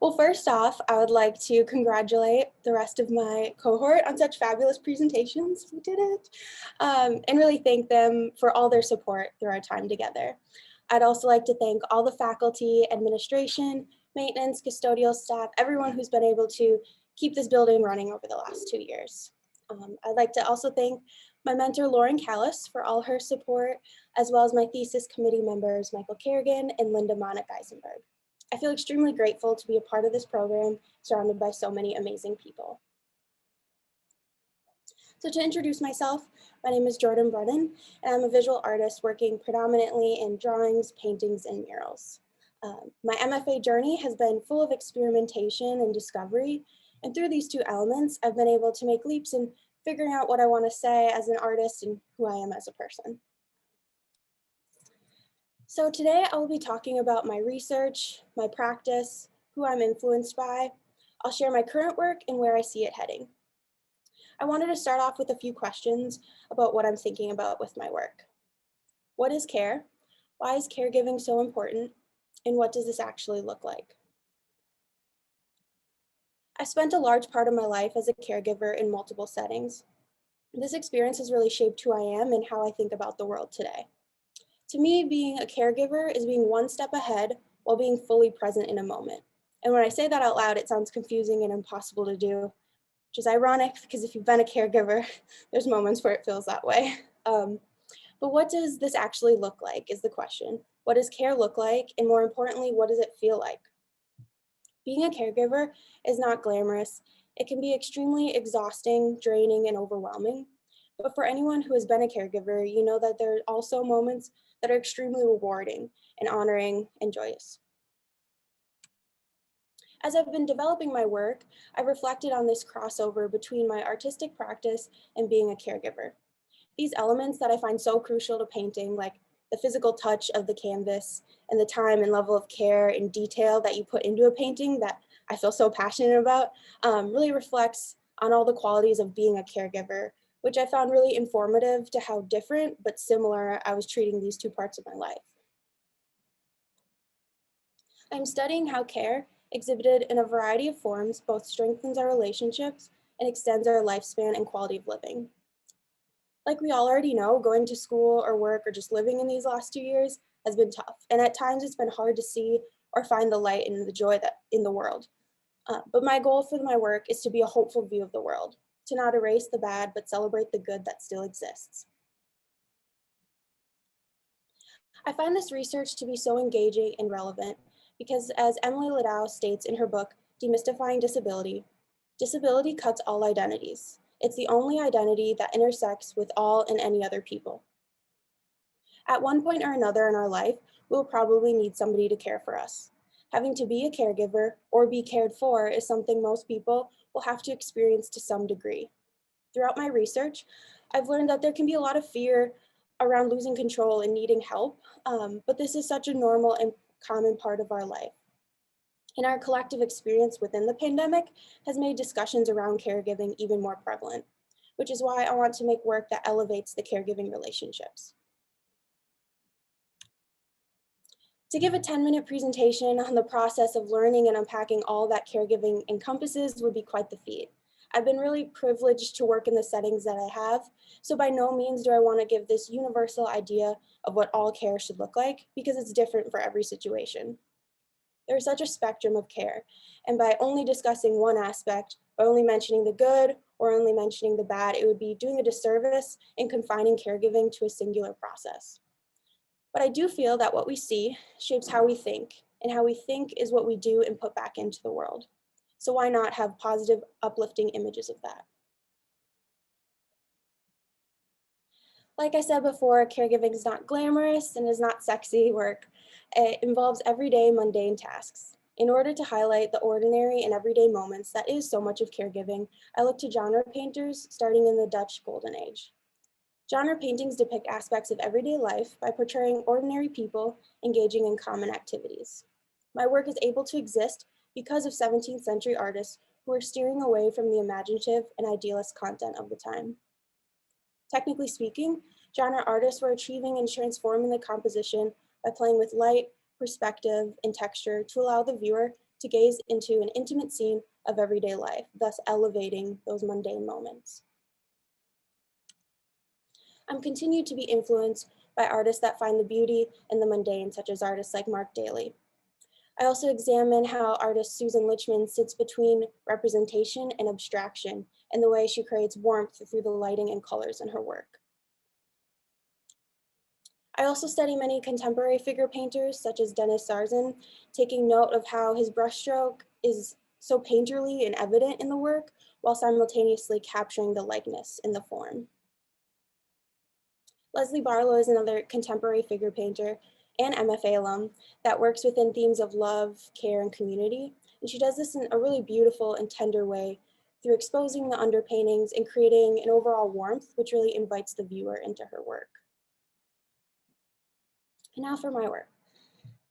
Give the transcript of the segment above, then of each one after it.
Well, first off, I would like to congratulate the rest of my cohort on such fabulous presentations. We did it. And really thank them for all their support through our time together. I'd also like to thank all the faculty, administration, maintenance, custodial staff, everyone who's been able to keep this building running over the last 2 years. I'd like to also thank my mentor, Lauren Callis, for all her support, as well as my thesis committee members, Michael Kerrigan and Linda Monik Eisenberg. I feel extremely grateful to be a part of this program, surrounded by so many amazing people. So to introduce myself, my name is Jordyn Brennan, and I'm a visual artist working predominantly in drawings, paintings, and murals. My MFA journey has been full of experimentation and discovery, and through these two elements, I've been able to make leaps in figuring out what I want to say as an artist and who I am as a person. So today I will be talking about my research, my practice, who I'm influenced by. I'll share my current work and where I see it heading. I wanted to start off with a few questions about what I'm thinking about with my work. What is care? Why is caregiving so important? And what does this actually look like? I spent a large part of my life as a caregiver in multiple settings. This experience has really shaped who I am and how I think about the world today. To me, being a caregiver is being one step ahead while being fully present in a moment. And when I say that out loud, it sounds confusing and impossible to do, which is ironic because if you've been a caregiver, there's moments where it feels that way. But what does this actually look like is the question. What does care look like? And more importantly, what does it feel like? Being a caregiver is not glamorous. It can be extremely exhausting, draining, and overwhelming. But for anyone who has been a caregiver, you know that there are also moments that are extremely rewarding and honoring and joyous. As I've been developing my work, I've reflected on this crossover between my artistic practice and being a caregiver. These elements that I find so crucial to painting, like the physical touch of the canvas and the time and level of care and detail that you put into a painting that I feel so passionate about, really reflects on all the qualities of being a caregiver, which I found really informative to how different but similar I was treating these two parts of my life. I'm studying how care, exhibited in a variety of forms, both strengthens our relationships and extends our lifespan and quality of living. Like we all already know, going to school or work or just living in these last 2 years has been tough. And at times it's been hard to see or find the light and the joy that in the world. But my goal for my work is to be a hopeful view of the world, to not erase the bad, but celebrate the good that still exists. I find this research to be so engaging and relevant because, as Emily Ladau states in her book, Demystifying Disability, disability cuts all identities. It's the only identity that intersects with all and any other people. At one point or another in our life, we'll probably need somebody to care for us. Having to be a caregiver or be cared for is something most people will have to experience to some degree. Throughout my research, I've learned that there can be a lot of fear around losing control and needing help, but this is such a normal and common part of our life. And our collective experience within the pandemic has made discussions around caregiving even more prevalent, which is why I want to make work that elevates the caregiving relationships. To give a 10-minute presentation on the process of learning and unpacking all that caregiving encompasses would be quite the feat. I've been really privileged to work in the settings that I have, so by no means do I want to give this universal idea of what all care should look like, because it's different for every situation. There's such a spectrum of care, and by only discussing one aspect, by only mentioning the good or only mentioning the bad, it would be doing a disservice in confining caregiving to a singular process. But I do feel that what we see shapes how we think, and how we think is what we do and put back into the world. So why not have positive, uplifting images of that? Like I said before, caregiving is not glamorous and is not sexy work. It involves everyday mundane tasks. In order to highlight the ordinary and everyday moments that is so much of caregiving, I look to genre painters starting in the Dutch Golden Age. Genre paintings depict aspects of everyday life by portraying ordinary people engaging in common activities. My work is able to exist because of 17th century artists who were steering away from the imaginative and idealist content of the time. Technically speaking, genre artists were achieving and transforming the composition by playing with light, perspective, and texture to allow the viewer to gaze into an intimate scene of everyday life, thus elevating those mundane moments. I'm continued to be influenced by artists that find the beauty in the mundane, such as artists like Mark Daly. I also examine how artist Susan Lichman sits between representation and abstraction and the way she creates warmth through the lighting and colors in her work. I also study many contemporary figure painters, such as Dennis Sarrazin, taking note of how his brushstroke is so painterly and evident in the work, while simultaneously capturing the likeness in the form. Leslie Barlow is another contemporary figure painter and MFA alum that works within themes of love, care, and community. And she does this in a really beautiful and tender way through exposing the underpaintings and creating an overall warmth, which really invites the viewer into her work. And now for my work.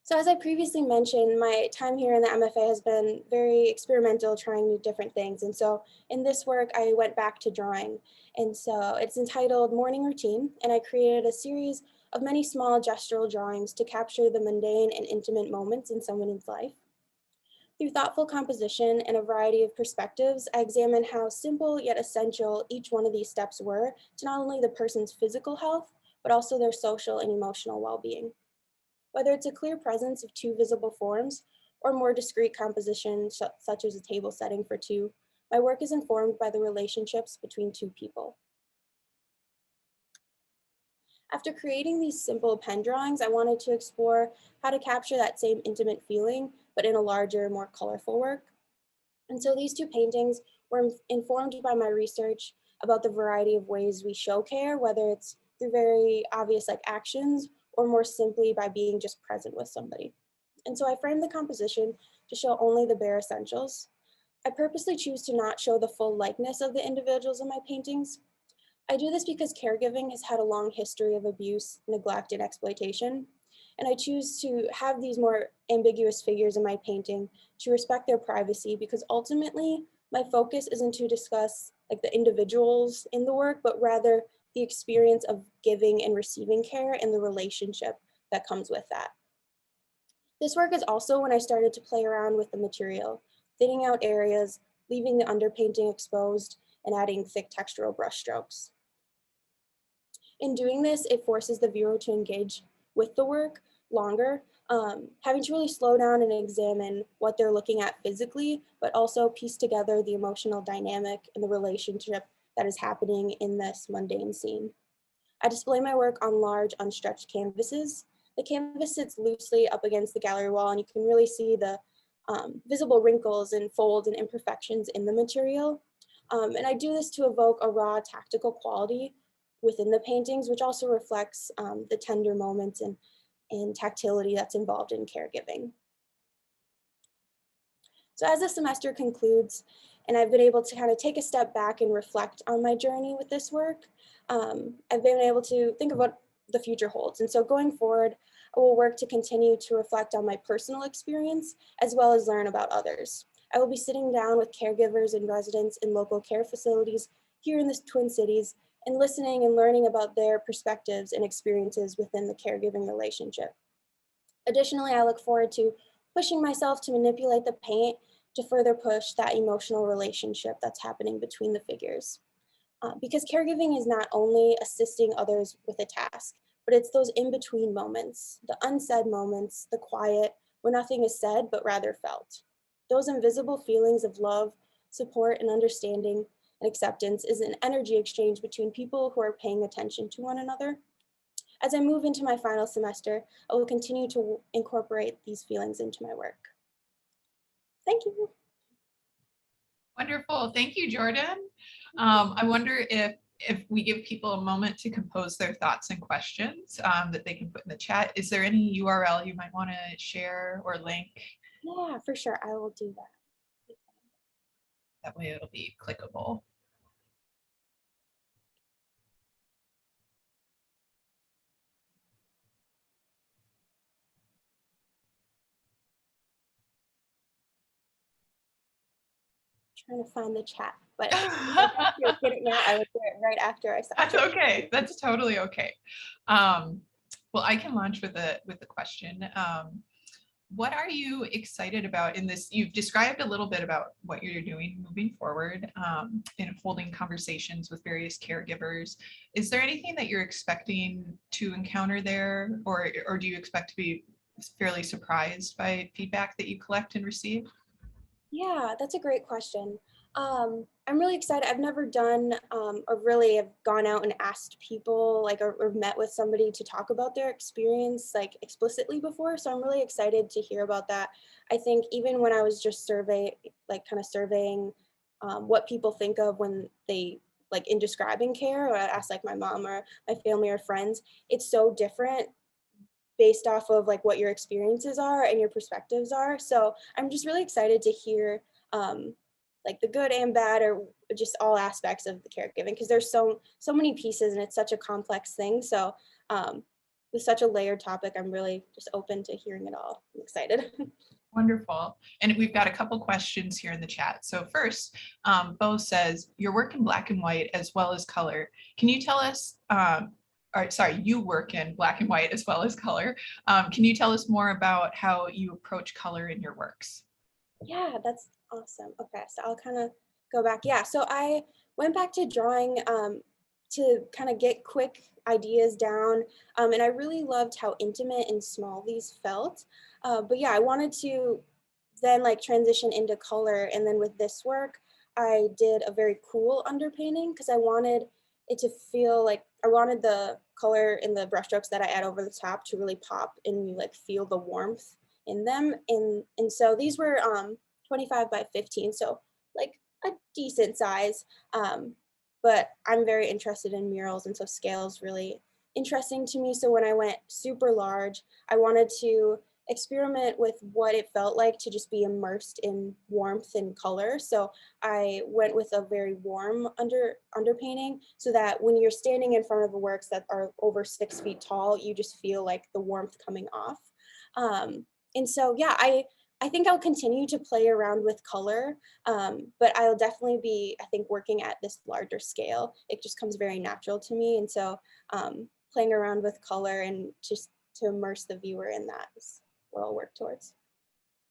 So as I previously mentioned, my time here in the MFA has been very experimental, trying new different things. And so in this work, I went back to drawing. And so it's entitled Morning Routine, and I created a series of many small gestural drawings to capture the mundane and intimate moments in someone's life. Through thoughtful composition and a variety of perspectives, I examined how simple yet essential each one of these steps were to not only the person's physical health, but also their social and emotional well-being. Whether it's a clear presence of two visible forms or more discrete composition, such as a table setting for two, my work is informed by the relationships between two people. After creating these simple pen drawings, I wanted to explore how to capture that same intimate feeling, but in a larger, more colorful work. And so these two paintings were informed by my research about the variety of ways we show care, whether it's through very obvious like actions or more simply by being just present with somebody. And so I framed the composition to show only the bare essentials. I purposely choose to not show the full likeness of the individuals in my paintings. I do this because caregiving has had a long history of abuse, neglect, and exploitation. And I choose to have these more ambiguous figures in my painting to respect their privacy, because ultimately my focus isn't to discuss like the individuals in the work, but rather the experience of giving and receiving care and the relationship that comes with that. This work is also when I started to play around with the material, thinning out areas, leaving the underpainting exposed, and adding thick textural brushstrokes. In doing this, it forces the viewer to engage with the work longer, having to really slow down and examine what they're looking at physically, but also piece together the emotional dynamic and the relationship that is happening in this mundane scene. I display my work on large, unstretched canvases. The canvas sits loosely up against the gallery wall, and you can really see the visible wrinkles and folds and imperfections in the material. And I do this to evoke a raw, tactical quality within the paintings, which also reflects the tender moments and tactility that's involved in caregiving. So as the semester concludes, and I've been able to kind of take a step back and reflect on my journey with this work, I've been able to think of what the future holds. And so going forward, I will work to continue to reflect on my personal experience, as well as learn about others. I will be sitting down with caregivers and residents in local care facilities here in the Twin Cities and listening and learning about their perspectives and experiences within the caregiving relationship. Additionally, I look forward to pushing myself to manipulate the paint to further push that emotional relationship that's happening between the figures. Because caregiving is not only assisting others with a task, but it's those in-between moments, the unsaid moments, the quiet, where nothing is said, but rather felt. Those invisible feelings of love, support, and understanding and acceptance is an energy exchange between people who are paying attention to one another. As I move into my final semester, I will continue to incorporate these feelings into my work. Thank you. Wonderful. Thank you, Jordyn. I wonder if we give people a moment to compose their thoughts and questions that they can put in the chat. Is there any URL you might want to share or link? Yeah, for sure. I will do that. That way it'll be clickable. Trying to find the chat, but if I get it now, I would do it right after I saw it. That's okay. That's totally okay. Well, I can launch with the question. what are you excited about in this? You've described a little bit about what you're doing moving forward in holding conversations with various caregivers. Is there anything that you're expecting to encounter there, or do you expect to be fairly surprised by feedback that you collect and receive? Yeah, that's a great question. I'm really excited. I've never done or really have gone out and asked people like or met with somebody to talk about their experience like explicitly before. So I'm really excited to hear about that. I think even when I was just surveying what people think of when they like in describing care, or I ask like my mom or my family or friends, it's so different based off of like what your experiences are and your perspectives are. So I'm just really excited to hear like the good and bad or just all aspects of the caregiving because there's so many pieces and it's such a complex thing. So with such a layered topic, I'm really just open to hearing it all. I'm excited. Wonderful. And we've got a couple questions here in the chat. So first, Bo says, your work in black and white as well as color. Can you tell us, or sorry, you work in black and white as well as color. Can you tell us more about how you approach color in your works? Yeah, that's awesome. Okay, so I'll kind of go back. Yeah, so I went back to drawing to kind of get quick ideas down. And I really loved how intimate and small these felt. But yeah, I wanted to then like transition into color. And then with this work, I did a very cool underpainting because I wanted it to feel like I wanted the color in the brushstrokes that I add over the top to really pop and you like feel the warmth in them. And so these were 25 by 15, so like a decent size. But I'm very interested in murals, and so scale is really interesting to me. So when I went super large, I wanted to experiment with what it felt like to just be immersed in warmth and color. So I went with a very warm underpainting so that when you're standing in front of the works that are over 6 feet tall, you just feel like the warmth coming off. And so, yeah, I think I'll continue to play around with color, but I'll definitely be, I think, working at this larger scale. It just comes very natural to me. And so playing around with color and just to immerse the viewer in that is what I'll work towards.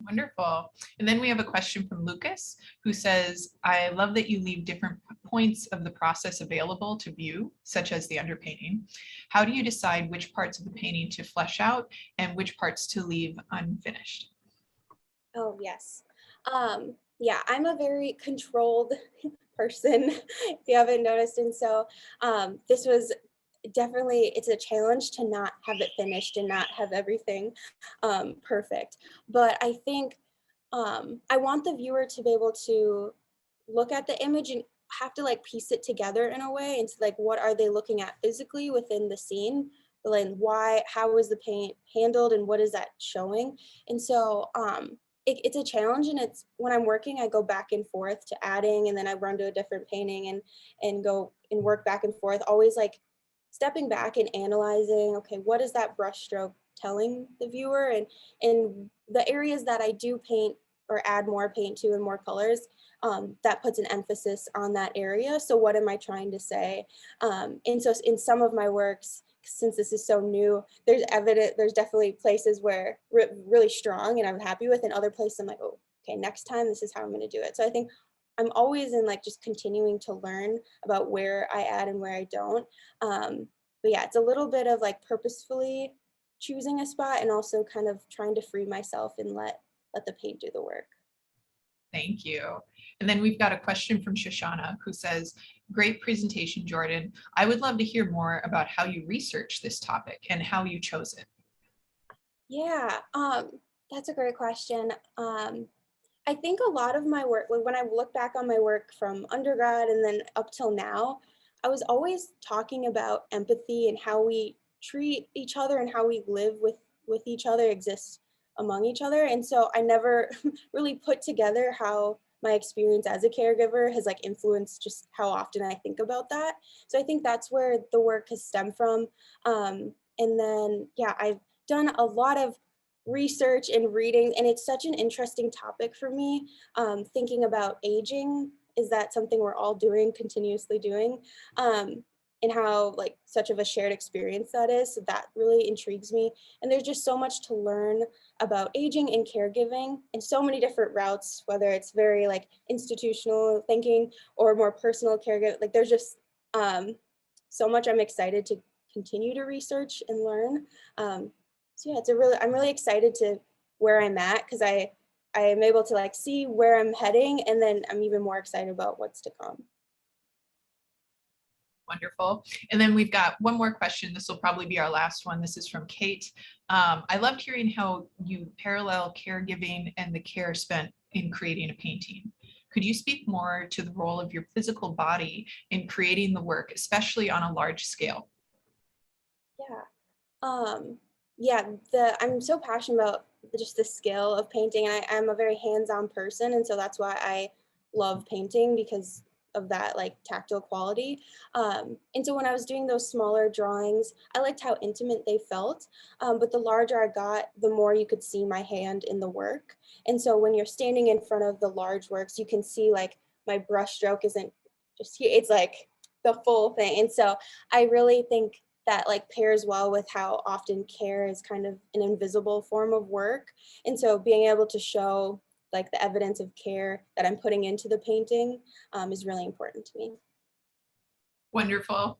Wonderful. And then we have a question from Lucas who says, I love that you leave different points of the process available to view, such as the underpainting. How do you decide which parts of the painting to flesh out and which parts to leave unfinished? Oh, yes. Yeah, I'm a very controlled person, if you haven't noticed. And so this was definitely, it's a challenge to not have it finished and not have everything perfect. But I think I want the viewer to be able to look at the image and have to like piece it together in a way into like what are they looking at physically within the scene, but then why, how is the paint handled and what is that showing? And so it's a challenge, and it's when I'm working, I go back and forth to adding, and then I run to a different painting and go and work back and forth, always like stepping back and analyzing, okay, what is that brushstroke telling the viewer? And the areas that I do paint or add more paint to and more colors, that puts an emphasis on that area. So what am I trying to say? And so in some of my works, since this is so new, there's definitely places where really strong and I'm happy with, and other places I'm like, oh, okay, next time this is how I'm going to do it. So I think I'm always in like just continuing to learn about where I add and where I don't. But yeah, it's a little bit of like purposefully choosing a spot and also kind of trying to free myself and let the paint do the work. Thank you. And then we've got a question from Shoshana who says, great presentation, Jordyn. I would love to hear more about how you researched this topic and how you chose it. Yeah, that's a great question. I think a lot of my work, when I look back on my work from undergrad and then up till now, I was always talking about empathy and how we treat each other and how we live with each other, exist among each other. And so I never really put together how my experience as a caregiver has like influenced just how often I think about that. So I think that's where the work has stemmed from. And then, yeah, I've done a lot of research and reading, and it's such an interesting topic for me. Thinking about aging, is that something we're all doing, continuously doing? and how like such of a shared experience that is. So that really intrigues me. And there's just so much to learn about aging and caregiving and so many different routes, whether it's very like institutional thinking or more personal caregiving. Like there's just so much I'm excited to continue to research and learn. So yeah, I'm really excited to where I'm at because I am able to like see where I'm heading, and then I'm even more excited about what's to come. Wonderful. And then we've got one more question. This will probably be our last one. This is from Kate. I loved hearing how you parallel caregiving and the care spent in creating a painting. Could you speak more to the role of your physical body in creating the work, especially on a large scale? Yeah. Um, yeah, I'm so passionate about just the skill of painting. I'm a very hands-on person, and so that's why I love painting because of that like tactile quality. And so when I was doing those smaller drawings, I liked how intimate they felt. But the larger I got, the more you could see my hand in the work. And so when you're standing in front of the large works, you can see like my brush stroke isn't just here; it's like the full thing. And so I really think that like pairs well with how often care is kind of an invisible form of work. And so being able to show like the evidence of care that I'm putting into the painting is really important to me. Wonderful.